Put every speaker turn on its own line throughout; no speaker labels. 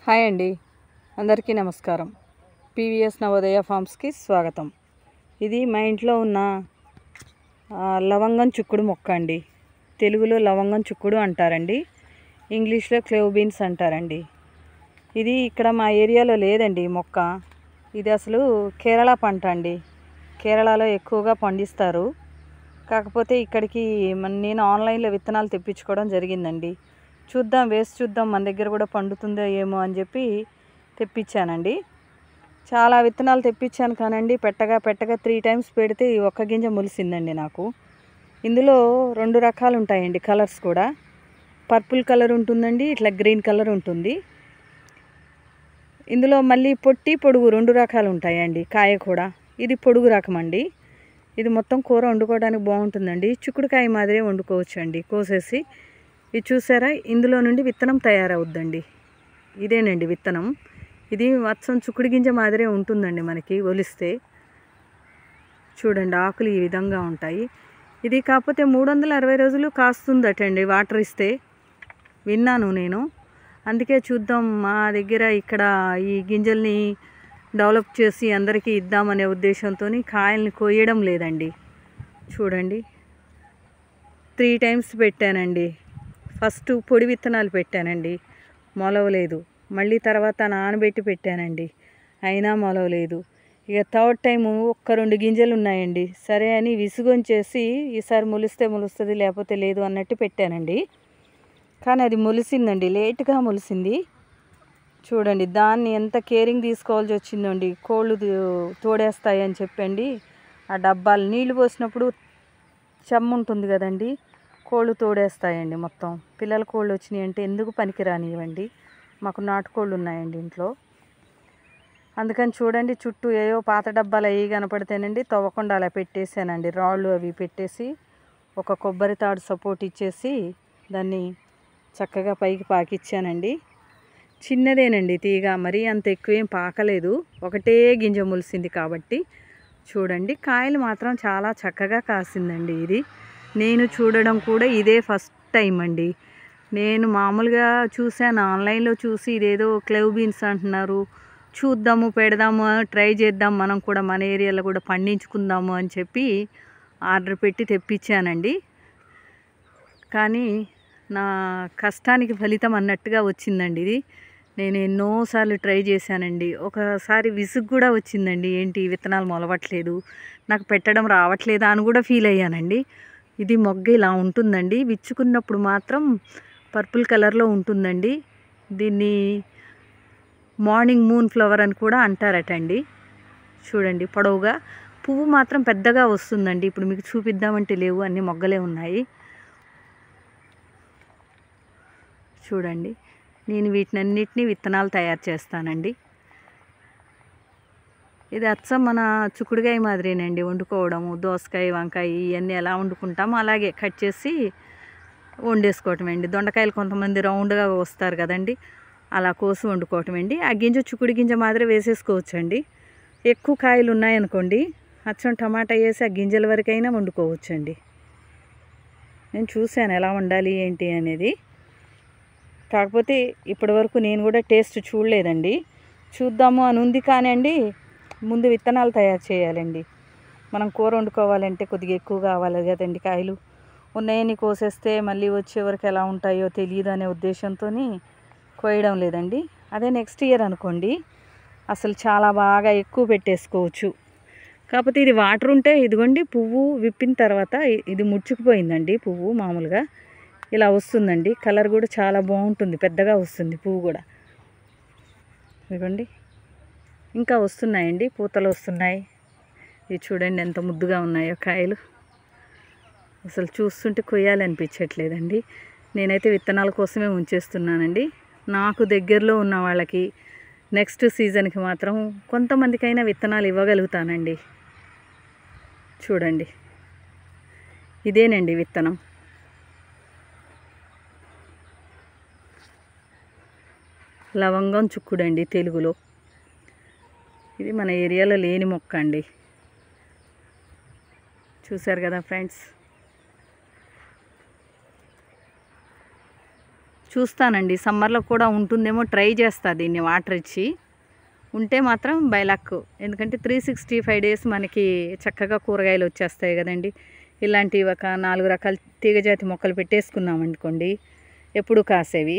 Hi అండి, అందరికీ నమస్కారం. పీవీఎస్ నవోదయ ఫార్మ్స్కి స్వాగతం. ఇది మా ఇంట్లో ఉన్న లవంగం చుక్కుడు మొక్క అండి. తెలుగులో లవంగం చుక్కుడు అంటారండి, ఇంగ్లీష్లో క్లేవ్ బీన్స్ అంటారండి. ఇది ఇక్కడ మా ఏరియాలో లేదండి మొక్క. ఇది అసలు కేరళ పంట అండి. కేరళలో ఎక్కువగా పండిస్తారు. కాకపోతే ఇక్కడికి నేను ఆన్లైన్లో విత్తనాలు తెప్పించుకోవడం జరిగిందండి. వేసి చూద్దాం మన దగ్గర కూడా పండుతుందో ఏమో అని చెప్పి తెప్పించానండి. చాలా విత్తనాలు తెప్పించాను కానండి, పెట్టగా 3 టైమ్స్ పెడితే ఒక్క గింజ మొలిసిందండి నాకు. ఇందులో 2 రకాలు ఉంటాయండి, కలర్స్ కూడా. పర్పుల్ కలర్ ఉంటుందండి, ఇట్లా గ్రీన్ కలర్ ఉంటుంది. ఇందులో మళ్ళీ పొడుగు 2 రకాలు ఉంటాయండి. కాయ కూడా ఇది పొడుగు రకం అండి. ఇది మొత్తం కూర వండుకోవడానికి బాగుంటుందండి. చిక్కుడుకాయ మాదిరే వండుకోవచ్చు అండి కోసేసి. ఇది చూసారా, ఇందులో నుండి విత్తనం తయారవుద్దండి. ఇదేనండి విత్తనం. ఇది మొత్తం చిక్కుడు గింజ మాదిరే ఉంటుందండి మనకి ఒలిస్తే. చూడండి, ఆకులు ఈ విధంగా ఉంటాయి. ఇది కాకపోతే 360 రోజులు కాస్తుందటండి వాటర్ ఇస్తే, విన్నాను నేను. అందుకే చూద్దాం, మా దగ్గర ఇక్కడ ఈ గింజల్ని డెవలప్ చేసి అందరికీ ఇద్దామనే ఉద్దేశంతో కాయల్ని కొయ్యడం లేదండి. చూడండి, 3 టైమ్స్ పెట్టానండి. ఫస్ట్ పొడి విత్తనాలు పెట్టానండి, మొలవలేదు. మళ్ళీ తర్వాత నానబెట్టి పెట్టానండి, అయినా మొలవలేదు. ఇక థర్డ్ టైము 1-2 గింజలు ఉన్నాయండి. సరే అని విసుగొంచేసి ఈసారి మొలిస్తే మొలుస్తుంది, లేకపోతే లేదు అన్నట్టు పెట్టానండి. కానీ అది మొలిసిందండి, లేటుగా మొలిసింది. చూడండి, దాన్ని ఎంత కేరింగ్ తీసుకోవాల్సి వచ్చిందండి. కోళ్ళు తోడేస్తాయి అని చెప్పండి. ఆ డబ్బాలు నీళ్లు పోసినప్పుడు చెమ్మ ఉంటుంది కదండి, కోళ్ళు తోడేస్తాయండి మొత్తం. పిల్లల కోళ్ళు వచ్చినాయి అంటే ఎందుకు పనికి రానివ్వండి. మాకు నాటుకోళ్ళు ఉన్నాయండి ఇంట్లో. అందుకని చూడండి, చుట్టూ ఏవో పాత డబ్బాలు అవి కనపడితేనండి తవ్వకుండా అలా పెట్టేశానండి. రాళ్ళు అవి పెట్టేసి ఒక కొబ్బరి తాడు సపోర్ట్ ఇచ్చేసి దాన్ని చక్కగా పైకి పాకిచ్చానండి. చిన్నదేనండి తీగ, మరీ అంత ఎక్కువేం పాకలేదు. ఒకటే గింజ మొలిసింది కాబట్టి. చూడండి, కాయలు మాత్రం చాలా చక్కగా కాసిందండి. ఇది నేను చూడడం కూడా ఇదే ఫస్ట్ టైం అండి. నేను మామూలుగా చూశాను, ఆన్లైన్లో చూసి ఇదేదో క్లేవ్ బీన్స్ అంటున్నారు, చూద్దాము, పెడదాము, ట్రై చేద్దాం, మనం కూడా మన ఏరియాలో కూడా పండించుకుందాము అని చెప్పి ఆర్డర్ పెట్టి తెప్పించానండి. కానీ నా కష్టానికి ఫలితం అన్నట్టుగా వచ్చిందండి. ఇది నేను ఎన్నోసార్లు ట్రై చేశానండి. ఒకసారి విసుగు కూడా వచ్చిందండి, ఏంటి విత్తనాలు మొలవట్లేదు, నాకు పెట్టడం రావట్లేదా అని కూడా ఫీల్ అయ్యానండి. ఇది మొగ్గ ఇలా ఉంటుందండి. విచ్చుకున్నప్పుడు మాత్రం పర్పుల్ కలర్లో ఉంటుందండి. దీన్ని మార్నింగ్ మూన్ ఫ్లవర్ అని కూడా అంటారటండి. చూడండి, పొడవుగా పువ్వు మాత్రం పెద్దగా వస్తుందండి. ఇప్పుడు మీకు చూపిద్దామంటే లేవు, అన్ని మొగ్గలే ఉన్నాయి. చూడండి, నేను వీటినన్నిటినీ విత్తనాలు తయారు చేస్తానండి. ఇది అచ్చం మన చిక్కుడుకాయ మాదిరేనండి వండుకోవడము. దోసకాయ, వంకాయ ఇవన్నీ ఎలా వండుకుంటామో అలాగే కట్ చేసి వండేసుకోవటం అండి. దొండకాయలు కొంతమంది రౌండ్గా వస్తారు కదండి, అలా కోసి వండుకోవటం అండి. ఆ గింజ చిక్కుడు గింజ మాదిరి వేసేసుకోవచ్చండి. ఎక్కువ కాయలు ఉన్నాయనుకోండి, అచ్చం టమాటా వేసి ఆ గింజల వరకైనా వండుకోవచ్చండి. నేను చూశాను ఎలా వండాలి ఏంటి అనేది. కాకపోతే ఇప్పటి వరకు నేను కూడా టేస్ట్ చూడలేదండి. చూద్దాము అని ఉంది కానండి, ముందు విత్తనాలు తయారు చేయాలండి. మనం కూర వండుకోవాలంటే కొద్దిగా ఎక్కువ కావాలి కదండి. కాయలు ఉన్నాయని కోసేస్తే మళ్ళీ వచ్చే వరకు ఎలా ఉంటాయో తెలియదు అనే ఉద్దేశంతో కోయడం లేదండి. అదే నెక్స్ట్ ఇయర్ అనుకోండి, అసలు చాలా బాగా ఎక్కువ పెట్టేసుకోవచ్చు. కాకపోతే ఇది వాటర్ ఉంటే, ఇదిగోండి పువ్వు విప్పిన తర్వాత ఇది ముడుచుకుపోయిందండి. పువ్వు మామూలుగా ఇలా వస్తుందండి. కలర్ కూడా చాలా బాగుంటుంది, పెద్దగా వస్తుంది పువ్వు కూడా. ఇదిగోండి, ఇంకా వస్తున్నాయండి, పూతలు వస్తున్నాయి. ఇది చూడండి ఎంత ముద్దుగా ఉన్నాయో కాయలు. అసలు చూస్తుంటే కొయ్యాలనిపించట్లేదండి. నేనైతే విత్తనాల కోసమే ఉంచేస్తున్నానండి. నాకు దగ్గరలో ఉన్న వాళ్ళకి నెక్స్ట్ సీజన్కి మాత్రం కొంతమందికైనా విత్తనాలు ఇవ్వగలుగుతానండి. చూడండి, ఇదేనండి విత్తనం. లవంగం చుక్కుడండి తెలుగులో. ఇది మన ఏరియాలో లేని మొక్క అండి. చూశారు కదా ఫ్రెండ్స్. చూస్తానండి, సమ్మర్లో కూడా ఉంటుందేమో, ట్రై చేస్తా దీన్ని వాటర్ ఇచ్చి. ఉంటే మాత్రం బై లక్. ఎందుకంటే 365 డేస్ మనకి చక్కగా కూరగాయలు వచ్చేస్తాయి కదండి. ఇలాంటి ఒక 4 రకాల తీగజాతి మొక్కలు పెట్టేసుకున్నాం అనుకోండి, ఎప్పుడు కాసేవి,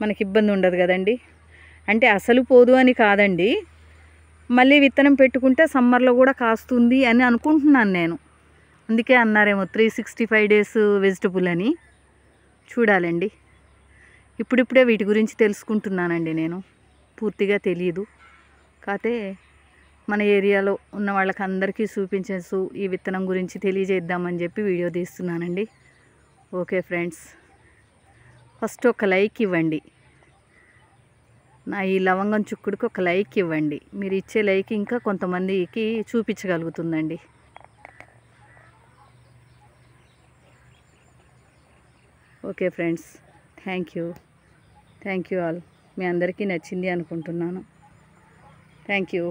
మనకి ఇబ్బంది ఉండదు కదండి. అంటే అసలు పోదు అని కాదండి, మళ్ళీ విత్తనం పెట్టుకుంటే సమ్మర్లో కూడా కాస్తుంది అని అనుకుంటున్నాను నేను. అందుకే అన్నారేమో 365 డేస్ వెజిటబుల్ అని. చూడాలండి. ఇప్పుడిప్పుడే వీటి గురించి తెలుసుకుంటున్నానండి నేను. పూర్తిగా తెలియదు. కాకపోతే మన ఏరియాలో ఉన్న వాళ్ళకి అందరికీ చూపించేసు ఈ విత్తనం గురించి తెలియజేద్దామని చెప్పి వీడియో తీస్తున్నానండి. ఓకే ఫ్రెండ్స్, ఫస్ట్ ఒక లైక్ ఇవ్వండి. నా ఈ లవంగం చుక్కుడికి ఒక లైక్ ఇవ్వండి. మీరు ఇచ్చే లైక్ ఇంకా కొంతమందికి చూపించగలుగుతుందండి. Okay friends, thank you all. మీ అందరికీ నచ్చింది అనుకుంటున్నాను. Thank you.